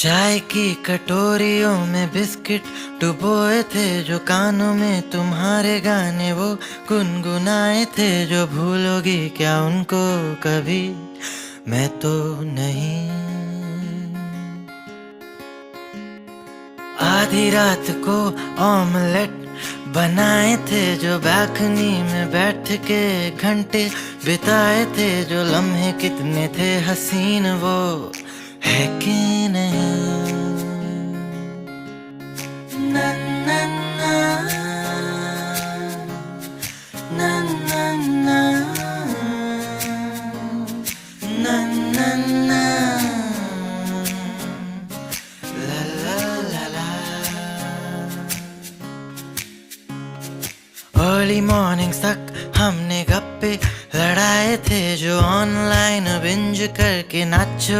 चाय की कटोरियों में बिस्किट डुबोए थे, जो कानों में तुम्हारे गाने वो गुनगुनाए थे, जो भूलोगी क्या उनको कभी, मैं तो नहीं। आधी रात को ऑमलेट बनाए थे, जो बालकनी में बैठ के घंटे बिताए थे, जो लम्हे कितने थे हसीन वो है कि नहीं। ना ना ना ना ना ना ना ना ना ला ला ला ला। अर्ली मॉर्निंग्स तक हमने गप्पे लड़ाए थे, जो ऑनलाइन बिंज करके नाचो